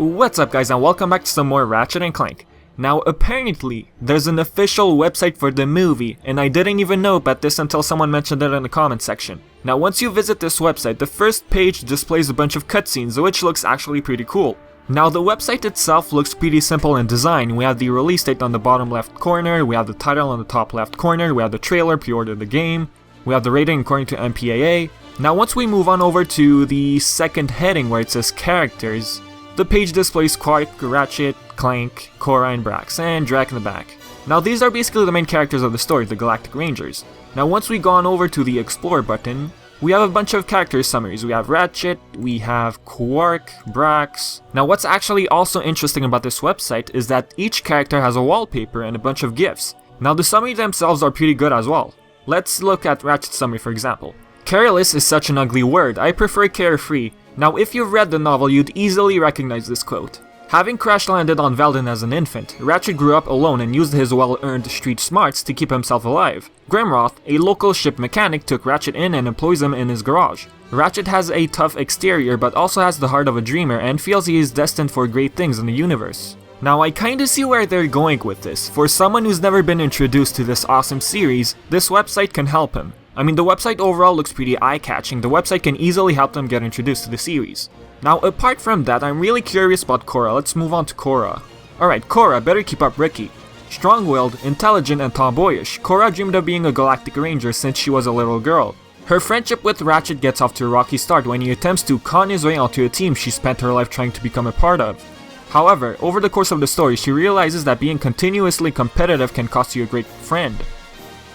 What's up guys, and welcome back to some more Ratchet & Clank. Now apparently, there's an official website for the movie, and I didn't even know about this until someone mentioned it in the comment section. Now once you visit this website, the first page displays a bunch of cutscenes, which looks actually pretty cool. Now the website itself looks pretty simple in design. We have the release date on the bottom left corner, we have the title on the top left corner, we have the trailer, pre-order the game, we have the rating according to MPAA. Now once we move on over to the second heading where it says characters, the page displays Quark, Ratchet, Clank, Korra, and Brax, and Drac in the back. Now these are basically the main characters of the story, the Galactic Rangers. Now once we go on over to the Explore button, we have a bunch of character summaries. We have Ratchet, we have Quark, Brax. Now what's actually also interesting about this website is that each character has a wallpaper and a bunch of GIFs. Now the summaries themselves are pretty good as well. Let's look at Ratchet Summary for example. Careless is such an ugly word, I prefer carefree. Now if you've read the novel, you'd easily recognize this quote. Having crash-landed on Veldin as an infant, Ratchet grew up alone and used his well-earned street smarts to keep himself alive. Grimroth, a local ship mechanic, took Ratchet in and employs him in his garage. Ratchet has a tough exterior but also has the heart of a dreamer and feels he is destined for great things in the universe. Now I kinda see where they're going with this. For someone who's never been introduced to this awesome series, this website can help him. I mean, the website overall looks pretty eye-catching. The website can easily help them get introduced to the series. Now, apart from that, I'm really curious about Korra. Let's move on to Korra. Alright, Korra, better keep up Ricky. Strong-willed, intelligent, and tomboyish, Korra dreamed of being a Galactic Ranger since she was a little girl. Her friendship with Ratchet gets off to a rocky start when he attempts to con his way onto a team she spent her life trying to become a part of. However, over the course of the story, she realizes that being continuously competitive can cost you a great friend.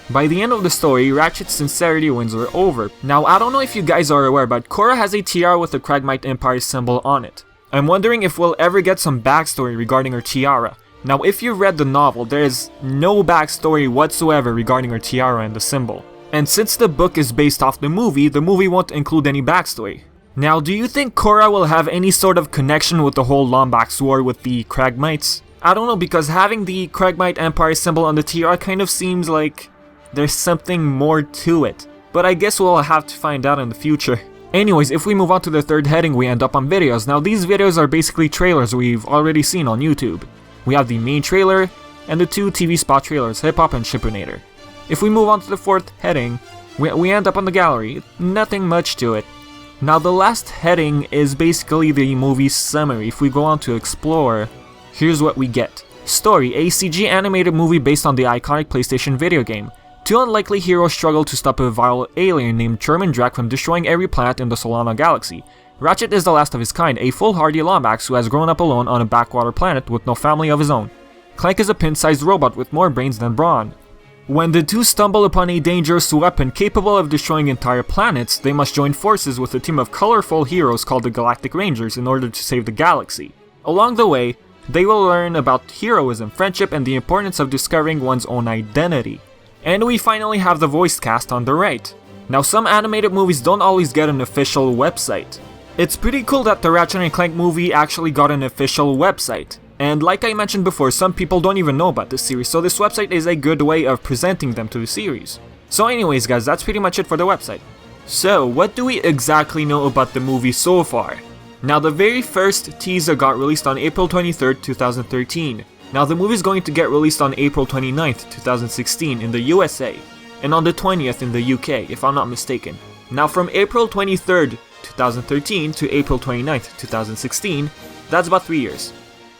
By the end of the story, Ratchet's sincerity wins her over. Now, I don't know if you guys are aware, but Korra has a tiara with the Kragmite Empire symbol on it. I'm wondering if we'll ever get some backstory regarding her tiara. Now, if you read the novel, there is no backstory whatsoever regarding her tiara and the symbol. And since the book is based off the movie won't include any backstory. Now, do you think Korra will have any sort of connection with the whole Lombax war with the Kragmites? I don't know, because having the Kragmite Empire symbol on the tiara kind of seems like there's something more to it, but I guess we'll have to find out in the future. Anyways, if we move on to the third heading, we end up on videos. Now these videos are basically trailers we've already seen on YouTube. We have the main trailer and the two TV spot trailers, Hip Hop and Shipinator. If we move on to the fourth heading, we end up on the gallery. Nothing much to it. Now the last heading is basically the movie summary. If we go on to Explore, here's what we get. Story, a CG animated movie based on the iconic PlayStation video game. Two unlikely heroes struggle to stop a vile alien named German Drac from destroying every planet in the Solana galaxy. Ratchet is the last of his kind, a foolhardy Lombax who has grown up alone on a backwater planet with no family of his own. Clank is a pin-sized robot with more brains than brawn. When the two stumble upon a dangerous weapon capable of destroying entire planets, they must join forces with a team of colorful heroes called the Galactic Rangers in order to save the galaxy. Along the way, they will learn about heroism, friendship, and the importance of discovering one's own identity. And we finally have the voice cast on the right. Now some animated movies don't always get an official website. It's pretty cool that the Ratchet & Clank movie actually got an official website. And like I mentioned before, some people don't even know about this series, so this website is a good way of presenting them to the series. So anyways guys, that's pretty much it for the website. So what do we exactly know about the movie so far? Now the very first teaser got released on April 23rd, 2013. Now the movie is going to get released on April 29th, 2016 in the USA, and on the 20th in the UK, if I'm not mistaken. Now from April 23rd, 2013 to April 29th, 2016, that's about 3 years.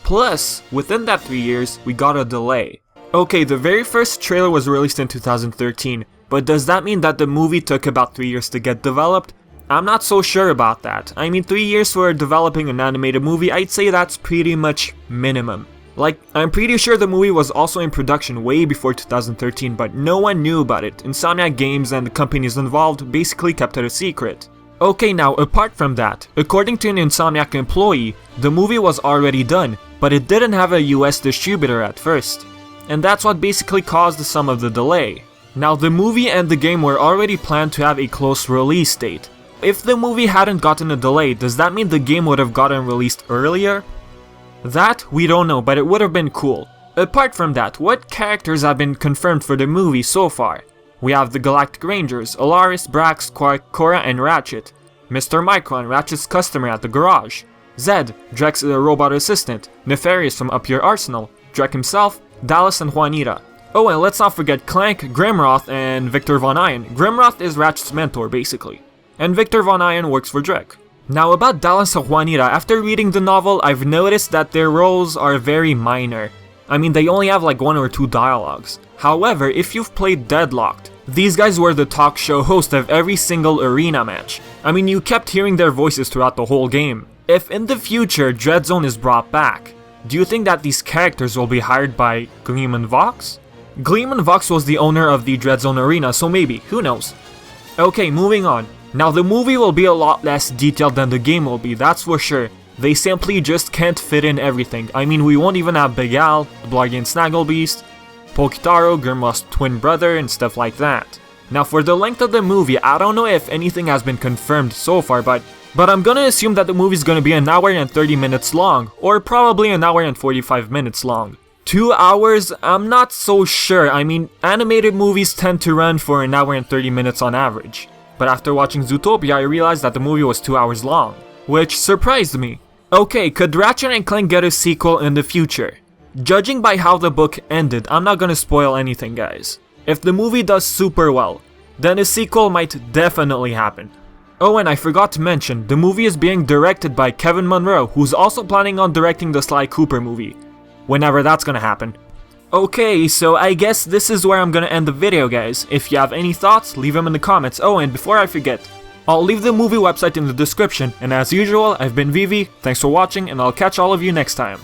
Plus, within that 3 years, we got a delay. Okay, the very first trailer was released in 2013, but does that mean that the movie took about 3 years to get developed? I'm not so sure about that. I mean, 3 years for developing an animated movie, I'd say that's pretty much minimum. Like, I'm pretty sure the movie was also in production way before 2013, but no one knew about it. Insomniac Games and the companies involved basically kept it a secret. Okay, now apart from that, according to an Insomniac employee, the movie was already done, but it didn't have a US distributor at first. And that's what basically caused some of the delay. Now the movie and the game were already planned to have a close release date. If the movie hadn't gotten a delay, does that mean the game would have gotten released earlier? That, we don't know, but it would have been cool. Apart from that, what characters have been confirmed for the movie so far? We have the Galactic Rangers, Alaris, Brax, Quark, Korra, and Ratchet. Mr. Micron, Ratchet's customer at the garage. Zed, Drek's robot assistant, Nefarious from Up Your Arsenal, Drek himself, Dallas and Juanita. Oh, and let's not forget Clank, Grimroth, and Victor Von Iron. Grimroth is Ratchet's mentor, basically. And Victor Von Iron works for Drek. Now about Dallas and Juanita, after reading the novel, I've noticed that their roles are very minor. I mean, they only have like 1 or 2 dialogues. However, if you've played Deadlocked, these guys were the talk show host of every single arena match. I mean, you kept hearing their voices throughout the whole game. If in the future Dreadzone is brought back, do you think that these characters will be hired by Gleeman Vox? Gleeman Vox was the owner of the Dreadzone arena, so maybe, who knows. Okay, moving on. Now the movie will be a lot less detailed than the game will be, that's for sure. They simply just can't fit in everything. I mean, we won't even have Big Al, the Blargian Snagglebeast, Pokitaro, Grimroth's twin brother, and stuff like that. Now for the length of the movie, I don't know if anything has been confirmed so far, but I'm gonna assume that the movie's gonna be 1 hour and 30 minutes long, or probably 1 hour and 45 minutes long. 2 hours? I'm not so sure. I mean, animated movies tend to run for 1 hour and 30 minutes on average. But after watching Zootopia, I realized that the movie was 2 hours long, which surprised me. Okay, could Ratchet and Clank get a sequel in the future? Judging by how the book ended, I'm not gonna spoil anything, guys. If the movie does super well, then a sequel might definitely happen. Oh, and I forgot to mention, the movie is being directed by Kevin Munroe, who's also planning on directing the Sly Cooper movie. Whenever that's gonna happen. Okay, so I guess this is where I'm gonna end the video, guys. If you have any thoughts, leave them in the comments. Oh, and before I forget, I'll leave the movie website in the description, and as usual, I've been Vivi, thanks for watching, and I'll catch all of you next time.